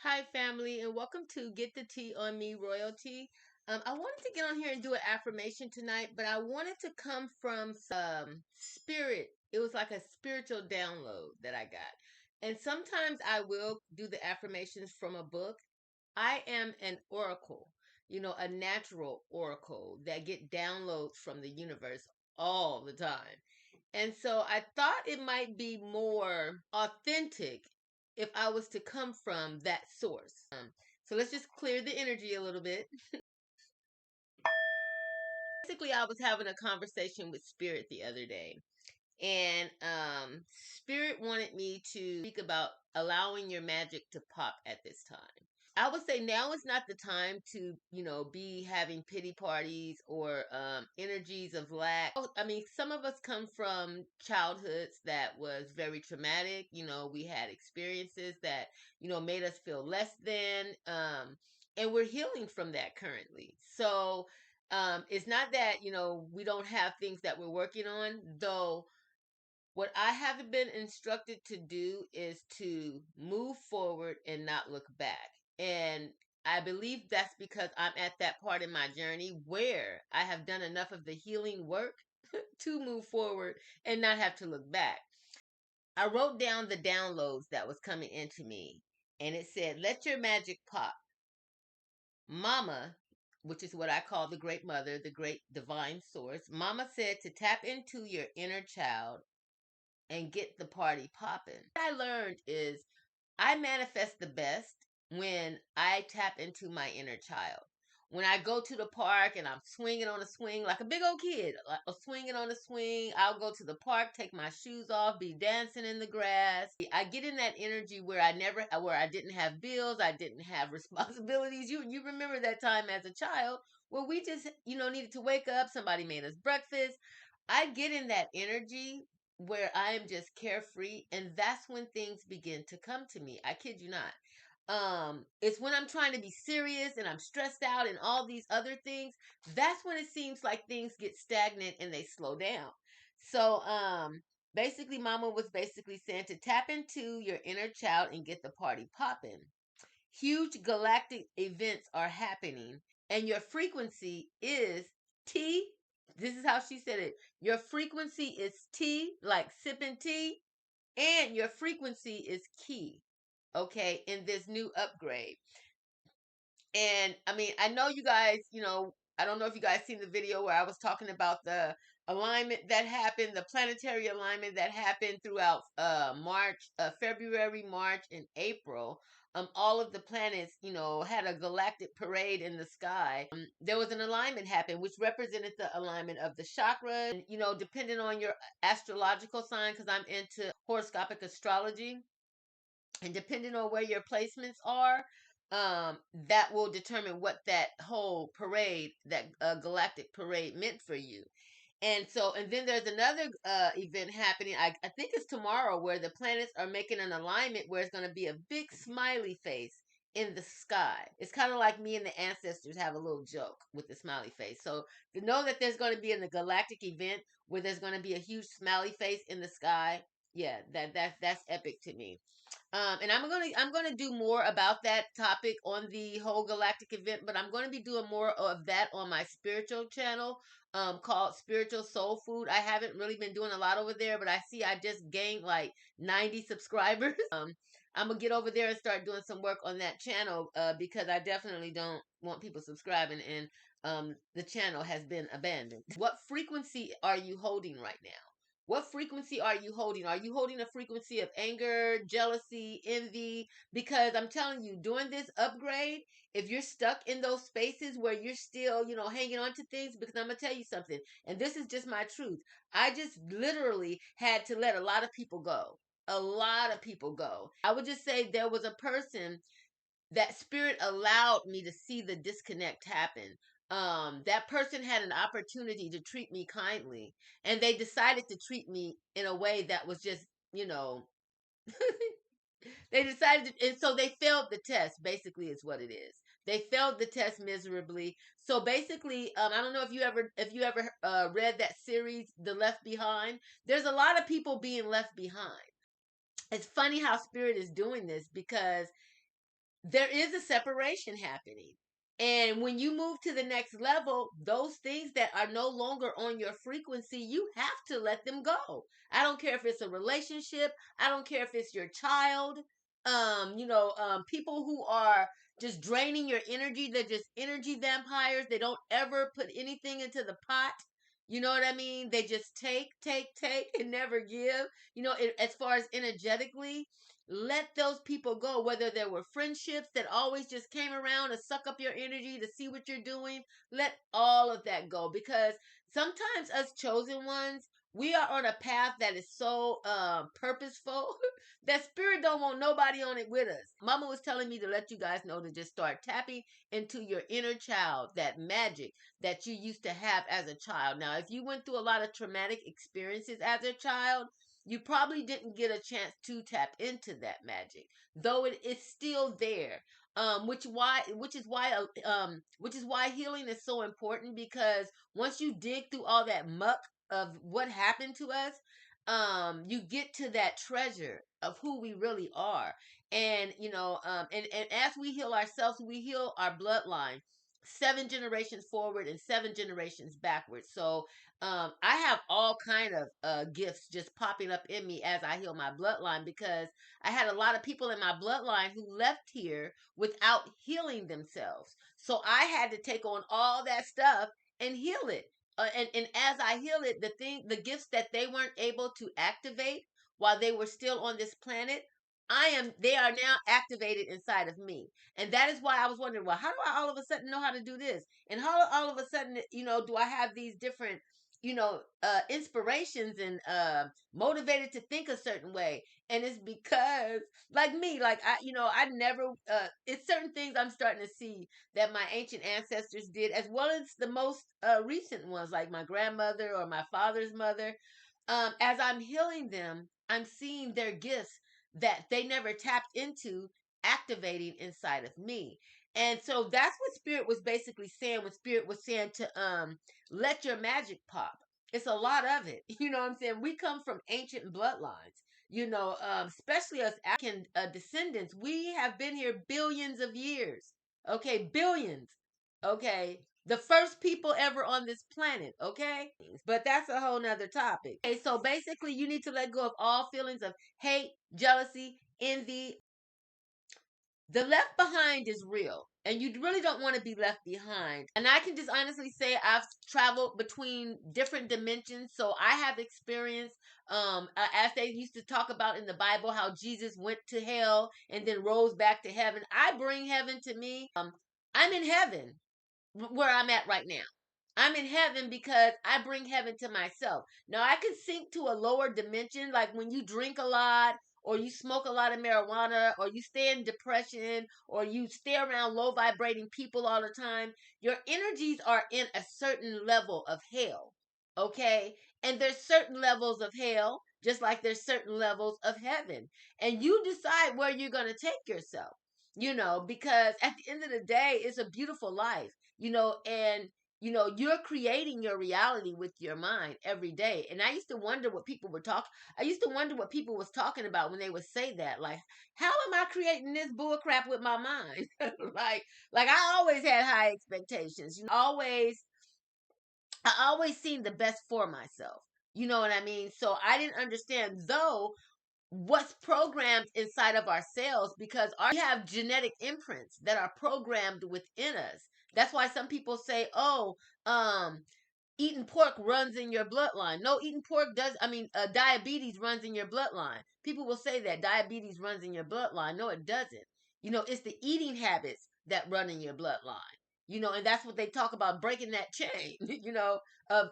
Hi, family, and welcome to Get the Tea on Me Royalty. I wanted to get on here and do an affirmation tonight, but I wanted to come from spirit. It was like a spiritual download that I got. And sometimes I will do the affirmations from a book. I am an oracle, a natural oracle that get downloads from the universe all the time. And so I thought it might be more authentic if I was to come from that source. So let's just clear the energy a little bit. Basically, I was having a conversation with Spirit the other day, and Spirit wanted me to speak about allowing your magic to pop at this time. I would say now is not the time to, be having pity parties or energies of lack. I mean, some of us come from childhoods that was very traumatic. We had experiences that, made us feel less than, and we're healing from that currently. So, it's not that, we don't have things that we're working on, though what I haven't been instructed to do is to move forward and not look back. And I believe that's because I'm at that part in my journey where I have done enough of the healing work to move forward and not have to look back. I wrote down the downloads that was coming into me, and it said, "Let your magic pop. Mama," which is what I call the great mother, the great divine source. Mama said to tap into your inner child and get the party popping. What I learned is I manifest the best when I tap into my inner child. When I go to the park and I'm swinging on a swing like a big old kid, like swinging on a swing, I'll go to the park, take my shoes off, be dancing in the grass. I get in that energy where where I didn't have bills, I didn't have responsibilities. You remember that time as a child where we just, needed to wake up, somebody made us breakfast. I get in that energy where I am just carefree, and that's when things begin to come to me. I kid you not. It's when I'm trying to be serious and I'm stressed out and all these other things. That's when it seems like things get stagnant and they slow down. So, basically, Mama was basically saying to tap into your inner child and get the party popping. Huge galactic events are happening, and your frequency is T. This is how she said it. Your frequency is T, like sipping tea, and your frequency is key, okay, in this new upgrade. And I mean, I know you guys, I don't know if you guys seen the video where I was talking about the alignment that happened, the planetary alignment that happened throughout February, March, and April. All of the planets, had a galactic parade in the sky. There was an alignment happen, which represented the alignment of the chakras. And, depending on your astrological sign, because I'm into horoscopic astrology, and depending on where your placements are, that will determine what that whole parade, that galactic parade, meant for you. And then there's another event happening. I think it's tomorrow, where the planets are making an alignment where it's going to be a big smiley face in the sky. It's kind of like me and the ancestors have a little joke with the smiley face. So to know that there's going to be in the galactic event where there's going to be a huge smiley face in the sky, yeah, that's epic to me. And I'm gonna do more about that topic on the whole galactic event, but I'm gonna be doing more of that on my spiritual channel, called Spiritual Soul Food. I haven't really been doing a lot over there, but I see I just gained like 90 subscribers. I'm gonna get over there and start doing some work on that channel, because I definitely don't want people subscribing, and the channel has been abandoned. What frequency are you holding right now? What frequency are you holding? Are you holding a frequency of anger, jealousy, envy? Because I'm telling you, during this upgrade, if you're stuck in those spaces where you're still, hanging on to things, because I'm going to tell you something, and this is just my truth. I just literally had to let a lot of people go. A lot of people go. I would just say there was a person that spirit allowed me to see the disconnect happen. That person had an opportunity to treat me kindly, and they decided to treat me in a way that was just, they decided to, and so they failed the test, basically is what it is. They failed the test miserably. So basically, I don't know if you ever read that series, The Left Behind. There's a lot of people being left behind. It's funny how spirit is doing this, because there is a separation happening. And when you move to the next level, those things that are no longer on your frequency, you have to let them go. I don't care if it's a relationship, I don't care if it's your child, people who are just draining your energy, they're just energy vampires. They don't ever put anything into the pot. You know what I mean? They just take, and never give. As far as energetically, let those people go, whether there were friendships that always just came around to suck up your energy to see what you're doing. Let all of that go, because sometimes us chosen ones, we are on a path that is so purposeful that spirit don't want nobody on it with us. Mama was telling me to let you guys know to just start tapping into your inner child, that magic that you used to have as a child. Now, if you went through a lot of traumatic experiences as a child, you probably didn't get a chance to tap into that magic, though it is still there. Which is why healing is so important, because once you dig through all that muck of what happened to us, you get to that treasure of who we really are. And and as we heal ourselves, we heal our bloodline 7 generations forward and 7 generations backwards. So I have all kind of gifts just popping up in me as I heal my bloodline, because I had a lot of people in my bloodline who left here without healing themselves. So I had to take on all that stuff and heal it. And as I heal it, the gifts that they weren't able to activate while they were still on this planet, they are now activated inside of me. And that is why I was wondering, well, how do I all of a sudden know how to do this? And how all of a sudden, do I have these different, inspirations and motivated to think a certain way? And it's because, like me, like I never, it's certain things I'm starting to see that my ancient ancestors did, as well as the most recent ones, like my grandmother or my father's mother. As I'm healing them, I'm seeing their gifts that they never tapped into activating inside of me. And so that's what spirit was basically saying when spirit was saying to let your magic pop. It's a lot of it. You know what I'm saying? We come from ancient bloodlines. Especially us African descendants, we have been here billions of years. Okay, billions. Okay, the first people ever on this planet. Okay, but that's a whole nother topic. Okay, so basically, you need to let go of all feelings of hate, jealousy, envy. The left behind is real, and you really don't want to be left behind. And I can just honestly say I've traveled between different dimensions, so I have experienced, as they used to talk about in the Bible, how Jesus went to hell and then rose back to heaven. I bring heaven to me. I'm in heaven where I'm at right now. I'm in heaven because I bring heaven to myself. Now I can sink to a lower dimension, like when you drink a lot, or you smoke a lot of marijuana, or you stay in depression, or you stay around low vibrating people all the time. Your energies are in a certain level of hell. Okay? And there's certain levels of hell, just like there's certain levels of heaven. And you decide where you're going to take yourself, because at the end of the day, it's a beautiful life, and you're creating your reality with your mind every day. And I used to wonder what people were talking. I used to wonder what people was talking about when they would say that. Like, how am I creating this bull crap with my mind? like I always had high expectations. I always seen the best for myself. You know what I mean? So I didn't understand, though, what's programmed inside of our cells, because we have genetic imprints that are programmed within us. That's why some people say, oh, um eating pork runs in your bloodline. No, eating pork does. I mean, diabetes runs in your bloodline. People will say that diabetes runs in your bloodline. No, it doesn't. It's the eating habits that run in your bloodline. And that's what they talk about, breaking that chain, of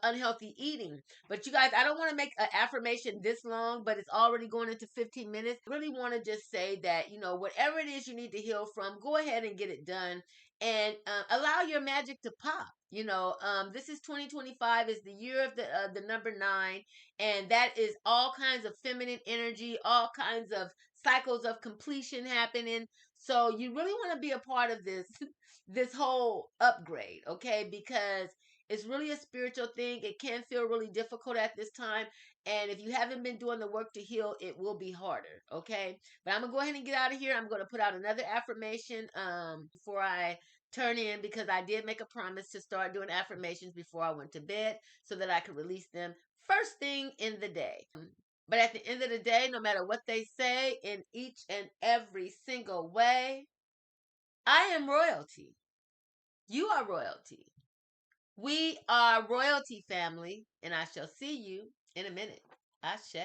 unhealthy eating. But you guys, I don't want to make an affirmation this long, but it's already going into 15 minutes. I really want to just say that, whatever it is you need to heal from, go ahead and get it done, and allow your magic to pop. This is 2025, is the year of the number 9, and that is all kinds of feminine energy, all kinds of cycles of completion happening. So you really want to be a part of this this whole upgrade, okay? Because It's really a spiritual thing. It can feel really difficult at this time. And if you haven't been doing the work to heal, it will be harder. Okay. But I'm going to go ahead and get out of here. I'm going to put out another affirmation before I turn in, because I did make a promise to start doing affirmations before I went to bed so that I could release them first thing in the day. But at the end of the day, no matter what they say, in each and every single way, I am royalty. You are royalty. We are royalty, family, and I shall see you in a minute. Ashe.